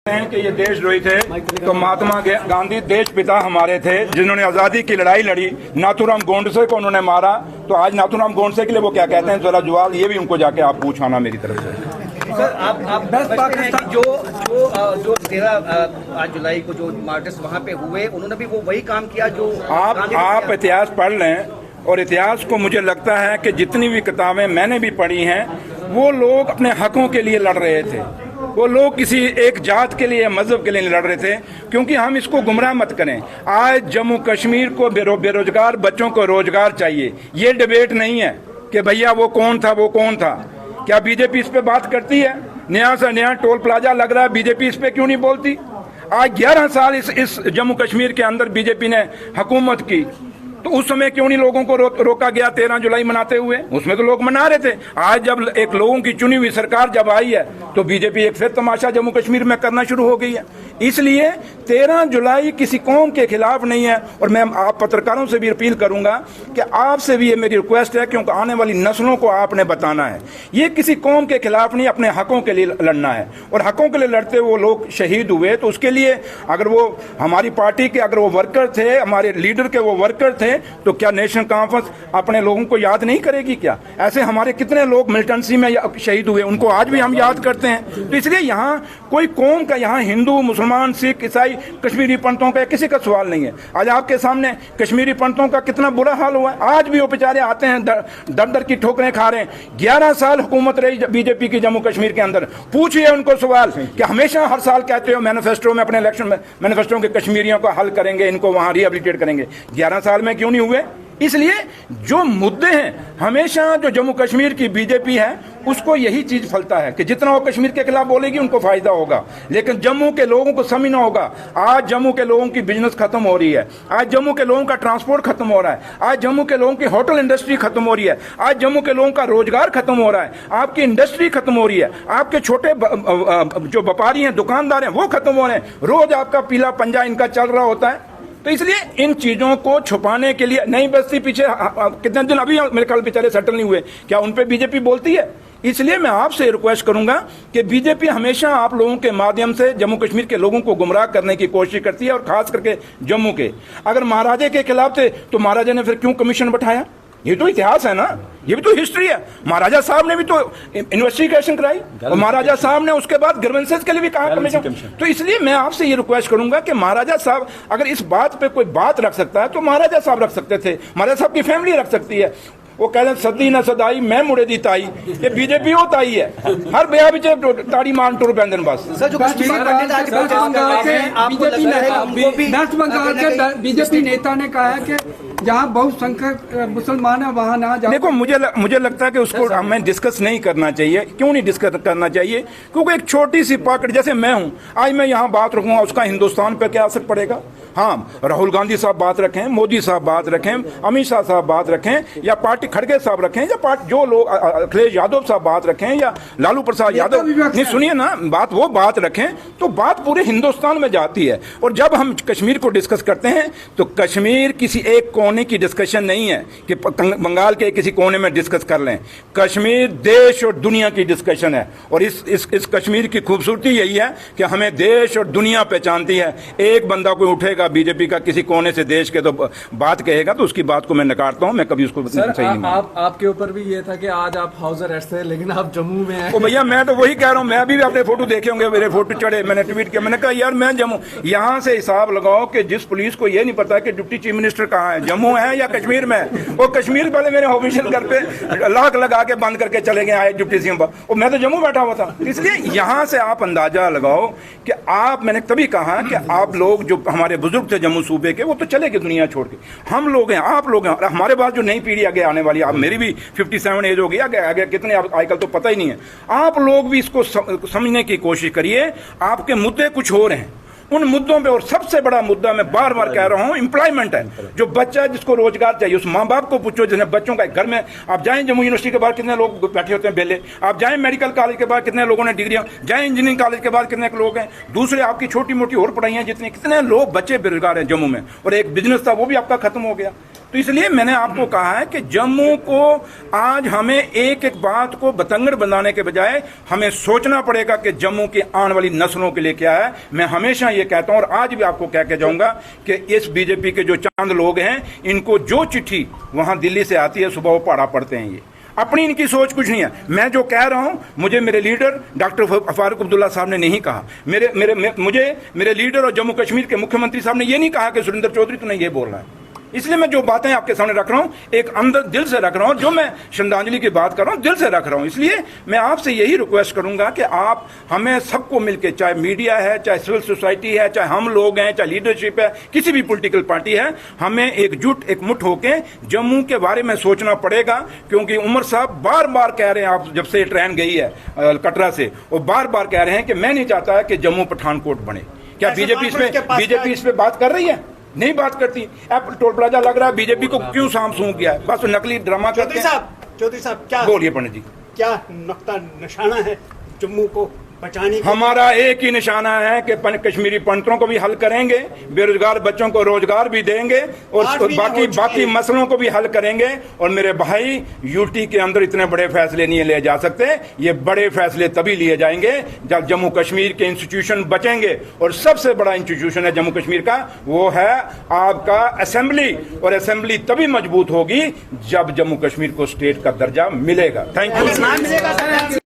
हैं कि ये देशद्रोही थे, तो महात्मा गांधी देश पिता हमारे थे, जिन्होंने आजादी की लड़ाई लड़ी। नाथूराम गोडसे को उन्होंने मारा, तो आज नाथूराम गोडसे के लिए वो क्या कहते हैं जरा जवाब ये भी उनको जाके आप पूछाना मेरी तरफ से। सर आप पाकिस्तान जो 13 जुलाई को जो मार्चेस वहाँ पे हुए, उन्होंने भी वो वही काम किया जो आप इतिहास पढ़ लें, और इतिहास को मुझे लगता है कि जितनी भी किताबें मैंने भी पढ़ी हैं, वो लोग अपने हकों के लिए लड़ रहे थे। वो लोग किसी एक जात के लिए, मजहब के लिए नहीं लड़ रहे थे। क्योंकि हम इसको गुमराह मत करें। आज जम्मू कश्मीर को बेरोजगार बच्चों को रोजगार चाहिए। ये डिबेट नहीं है कि भैया वो कौन था, वो कौन था। क्या बीजेपी इस पे बात करती है? नया से नया टोल प्लाजा लग रहा है, बीजेपी इस पे क्यों नहीं बोलती? आज 11 साल इस जम्मू कश्मीर के अंदर बीजेपी ने हुकूमत की, तो उस समय क्यों नहीं लोगों को रोका गया 13 जुलाई मनाते हुए? उसमें तो लोग मना रहे थे। आज जब एक लोगों की चुनी हुई सरकार जब आई है, तो बीजेपी एक फिर तमाशा जम्मू कश्मीर में करना शुरू हो गई है। इसलिए 13 जुलाई किसी कौम के खिलाफ नहीं है। और मैं आप पत्रकारों से भी अपील करूंगा कि आपसे भी ये मेरी रिक्वेस्ट है, क्योंकि आने वाली नस्लों को आपने बताना है ये किसी कौम के खिलाफ नहीं, अपने हकों के लिए लड़ना है। और हकों के लिए लड़ते वो लोग शहीद हुए, तो उसके लिए अगर वो हमारी पार्टी के अगर वो वर्कर थे, हमारे लीडर के वो वर्कर थे, तो क्या नेशनल कॉन्फ्रेंस अपने लोगों को याद नहीं करेगी? क्या ऐसे हमारे कितने लोग मिलिटेंसी में शहीद हुए, उनको आज भी हम याद करते हैं। तो इसलिए यहाँ कोई कौम का, यहाँ हिंदू, मुसलमान, सिख, ईसाई, कश्मीरी पंडितों का किसी का सवाल नहीं है। आज आपके सामने कश्मीरी पंडितों का कितना बुरा हाल हुआ है। आज भी वो बेचारे आते हैं, दर दर की ठोकरें खा रहे हैं। 11 साल हुकूमत रही बीजेपी की जम्मू कश्मीर के अंदर। पूछिए उनको सवाल कि हमेशा हर साल कहते हो मैनिफेस्टो में, अपने इलेक्शन मैनिफेस्टो के कश्मीरियों को हल करेंगे, इनको वहां रिहेबिलिटेट करेंगे। 11 साल में क्यों नहीं हुए? इसलिए जो मुद्दे हैं, हमेशा जो जम्मू कश्मीर की बीजेपी है उसको यही चीज फलता है कि जितना वो कश्मीर के खिलाफ बोलेगी उनको फायदा होगा, लेकिन जम्मू के लोगों को समझना होगा। आज जम्मू के लोगों की बिजनेस खत्म हो रही है, आज जम्मू के लोगों का ट्रांसपोर्ट खत्म हो रहा है, आज जम्मू के लोगों की होटल इंडस्ट्री खत्म हो रही है, आज जम्मू के लोगों का रोजगार खत्म हो रहा है, आपकी इंडस्ट्री खत्म हो रही है, आपके छोटे जो व्यापारी हैं, दुकानदार हैं, वो खत्म हो रहे हैं। रोज आपका पीला पंजा इनका चल रहा होता है। तो इसलिए इन चीजों को छुपाने के लिए नहीं बस्ती पीछे कितने दिन अभी मेरे ख्याल बेचारे सेटल नहीं हुए, क्या उन पे बीजेपी बोलती है? इसलिए मैं आपसे रिक्वेस्ट करूंगा कि बीजेपी हमेशा आप लोगों के माध्यम से जम्मू कश्मीर के लोगों को गुमराह करने की कोशिश करती है, और खास करके जम्मू के। अगर महाराजा के खिलाफ थे तो महाराजा ने फिर क्यों कमीशन बैठाया? ये तो इतिहास है ना, ये भी तो हिस्ट्री है। महाराजा साहब ने भी तो इन्वेस्टिगेशन कराई, और महाराजा साहब ने उसके बाद ग्रीवेंसेस के लिए भी कहा कमीशन। तो इसलिए मैं आपसे ये रिक्वेस्ट करूंगा कि महाराजा साहब अगर इस बात पे कोई बात रख सकता है तो महाराजा साहब रख सकते थे, महाराजा साहब की फैमिली रख सकती है। वो कहते हैं सदी न सदाई मैं मुड़े दी ताई, ये बीजेपी हो ताई है। हर बेहा बिचे ताड़ी मान टुर बैंदन बस। सर जो वेस्ट बंगाल के बीजेपी नेता ने कहा है कि जहाँ बहुसंख्यक मुसलमान है वहाँ ना जाओ। देखो मुझे लगता है कि उसको हमें डिस्कस नहीं करना चाहिए। क्यों नहीं डिस्कस करना चाहिए? क्योंकि एक छोटी सी पॉकेट, जैसे मैं हूँ, आज मैं यहाँ बात रखूंगा, उसका हिंदुस्तान पे क्या असर पड़ेगा? हाँ, राहुल गांधी साहब बात रखें, मोदी साहब बात रखें, अमित शाह साहब बात रखें, या पार्टी खड़गे साहब रखें, या पार्टी जो लोग अखिलेश यादव साहब बात रखें, या लालू प्रसाद यादव, नहीं सुनिए ना बात, वो बात रखें तो बात पूरे हिंदुस्तान में जाती है। और जब हम कश्मीर को डिस्कस करते हैं तो कश्मीर किसी एक कोने की डिस्कशन नहीं है कि बंगाल के किसी कोने में डिस्कस कर लें। कश्मीर देश और दुनिया की डिस्कशन है, और इस कश्मीर की खूबसूरती यही है कि हमें देश और दुनिया पहचानती है। एक बंदा कोई उठेगा बीजेपी का किसी कोने से देश के तो बात कहेगा, तो उसकी बात को मैं नकारता हूं, मैं कभी उसको सही नहीं। आपके ऊपर भी ये था कि आज आप हाउस अरेस्ट थे, लेकिन आप जम्मू में हैं। ओ भैया, मैं तो वही कह रहा हूं, मैं अभी भी अपने फोटो देखे होंगे, मेरे फोटो चढ़े, मैंने ट्वीट किया, मैंने कहा यार मैं जम्मू। यहां से हिसाब लगाओ कि जिस पुलिस को ये नहीं पता कि डिप्टी चीफ मिनिस्टर कहाँ है, जम्मू है या कश्मीर में। वो कश्मीर वाले मेरे ऑफिशियल घर पे लाख लगा के बंद करके चले गए आए डिप्टी सीएम पर, और मैं तो जम्मू बैठा हुआ था। इसलिए यहां से आप अंदाजा लगाओ कि आप, मैंने तभी कहा कि आप लोग जो हमारे बुजुर्ग थे जम्मू सूबे के, वो तो चले गए दुनिया छोड़ के। हम लोग हैं, आप लोग हैं, और हमारे पास जो नई पीढ़ी आगे आने वाली है, आप मेरी भी 57 एज हो गई, आगे कितने आजकल तो पता ही नहीं है। आप लोग भी इसको समझने की कोशिश करिए। आपके मुद्दे कुछ और हैं, उन मुद्दों पे, और सबसे बड़ा मुद्दा मैं बार बार कह रहा हूं, एम्प्लॉयमेंट है। जो बच्चा है जिसको रोजगार चाहिए, उस माँ बाप को पूछो जिन्हें बच्चों का घर में, आप जाएं जम्मू यूनिवर्सिटी के बाहर कितने लोग बैठे होते हैं बेले, आप जाएं मेडिकल कॉलेज के बाहर कितने लोगों ने डिग्रियां, जाएं इंजीनियरिंग कॉलेज के बाहर कितने लोग हैं, दूसरे आपकी छोटी मोटी और पढ़ाइयां जितनी, कितने लोग बच्चे बेरोजगार हैं जम्मू में, और एक बिजनेस था वो भी आपका खत्म हो गया। तो तो इसलिए मैंने आपको कहा है कि जम्मू को आज हमें एक एक बात को बतंगड़ बनाने के बजाय हमें सोचना पड़ेगा कि जम्मू की आने वाली नस्लों के लिए क्या है। मैं हमेशा ये कहता हूं और आज भी आपको कह के जाऊंगा कि इस बीजेपी के जो चंद लोग हैं, इनको जो चिट्ठी वहां दिल्ली से आती है सुबह वो पढ़ा पढ़ते हैं। ये अपनी इनकी सोच कुछ नहीं है। मैं जो कह रहा हूं मुझे मेरे लीडर डॉक्टर फारूक अब्दुल्ला साहब ने नहीं कहा, मुझे मेरे लीडर और जम्मू कश्मीर के मुख्यमंत्री साहब ने ये नहीं कहा कि सुरेंद्र चौधरी तूने ये बोलना है। इसलिए मैं जो बातें आपके सामने रख रहा हूं एक अंदर दिल से रख रहा हूं, जो मैं श्रद्धांजलि की बात कर रहा हूं दिल से रख रहा हूं। इसलिए मैं आपसे यही रिक्वेस्ट करूंगा कि आप हमें सबको मिलकर, चाहे मीडिया है, चाहे सिविल सोसाइटी है, चाहे हम लोग हैं, चाहे लीडरशिप है, किसी भी पॉलिटिकल पार्टी है, हमें एकजुट एकमुठ होकर जम्मू के बारे में सोचना पड़ेगा। क्योंकि उमर साहब बार बार कह रहे हैं, आप जब से ट्रेन गई है कटरा से, वो बार बार कह रहे हैं कि मैं नहीं चाहता है कि जम्मू पठानकोट बने। क्या बीजेपी इस पे बात कर रही है? नहीं बात करती। अब टोल प्लाजा लग रहा है, बीजेपी को क्यों सामसूम किया है? बस नकली ड्रामा करते हैं। चौधरी साहब क्या बोलिए पंडित जी, क्या नुक्ता निशाना है जम्मू को बचाने के? हमारा एक ही निशाना है कि कश्मीरी पंडितों को भी हल करेंगे, बेरोजगार बच्चों को रोजगार भी देंगे और बाकी मसलों को भी हल करेंगे। और मेरे भाई, यूटी के अंदर इतने बड़े फैसले नहीं लिए जा सकते। ये बड़े फैसले तभी लिए जाएंगे जब जम्मू कश्मीर के इंस्टीट्यूशन बचेंगे। और सबसे बड़ा इंस्टीट्यूशन है जम्मू कश्मीर का, वो है आपका असेंबली। और असेंबली तभी मजबूत होगी जब जम्मू कश्मीर को स्टेट का दर्जा मिलेगा। Thank you.